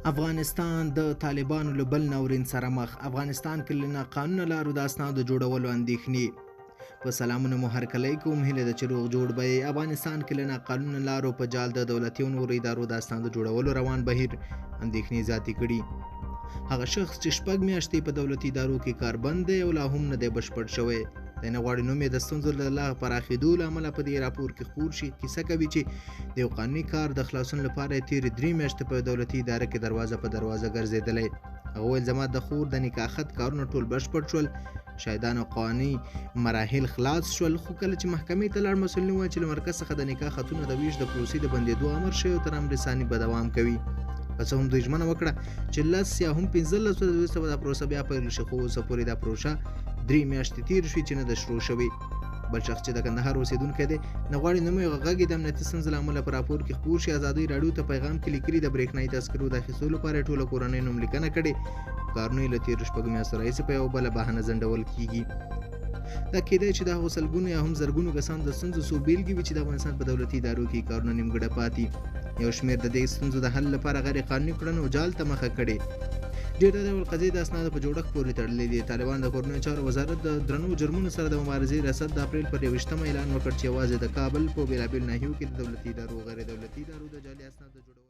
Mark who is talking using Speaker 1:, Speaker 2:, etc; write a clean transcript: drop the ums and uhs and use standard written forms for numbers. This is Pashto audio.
Speaker 1: افغانستان د طالبانو له بل ناورین سره مخ. افغانستان کې له ناقانونه لارو د اسنادو جوړولو اندېښنې. په سلامونه مو هرکلی کوم، هیله ده چې روغ جوړ به یې. افغانستان کې له ناقانونه لارو په جال د دولتي او نورو ادارو د اسنادو جوړولو روان بهیر اندېښنې زیاتې کړي. هغه شخص چې 6 میاشتې په دولتي ادارو کې کاربند دی او لا هم نه دی بشپړ شوی، دی نه غواړي نوم یې د ستونزو له لا پراخېدو له امله په دې راپور کې خپور شي. کیسه کوي چې د یو قانوني کار د خلاصون لپاره یې تېرې 3 میاشتې په دولتي اداره کې دروازه په دروازه ګرځېدلی. هغه ویل زما د خور د نکاح خط کارونه ټول بشپړ شول، شاهدان او قانوني مراحل خلاص شول، خو کله چې محکمې ته لاړ مسؤل وویل چې له مرکز څخه د نکاح خطونه د ویش د پروسې د بندېدو امر شوی او تر امر ثاني به دوام کوي. که څه هم دوی ژمنه وکړه چې 10 یا هم 15 ورځې وروسته به دا پروسه بیا پیل شي، خو اوسه پورې دا پروسه 3 میاشتې تېرې شوې چې نه ده شروع شوې. بل شخص چې د کندهار اوسېدونکی دی، نه غواړي نوم یې غږ د امنیتي ستونزو له امله په راپور کې خپور شي. ازادي راډیو ته پیغام کې لیکلي د برېښنایي تذکرو د اخیستلو لپاره ټوله کورنۍ نوملیکنه کړې، کارونه یې له تېرو 6 میاشتو راهیسې په یوه بله بهانه ځنډول کېږي. دا کېدای چې د هغو سلګونو یا هم زرګونو کسانو د ستونزو څو بېلګې وي چې د افغانستان په دولتي ادارو کې کارونه نیمګړه پاتې. یو شمېر د دې ستونزو د حل لپاره غیر قانوني کړنو جال ته مخه کړې. ډېر د ډول قضیې د اسنادو په جوړښت پورې تړلې دي. طالبان د کورنیو چارو وزارت د درنو جرمونو سره د مبارزې ریاست د اپریل پر 21 اعلان وکړ چې یوازې د کابل په بېلابېلو ناحیو کې د دولتي ادارو غیر دولتي ادارو د جعلي اسنادو جوړولو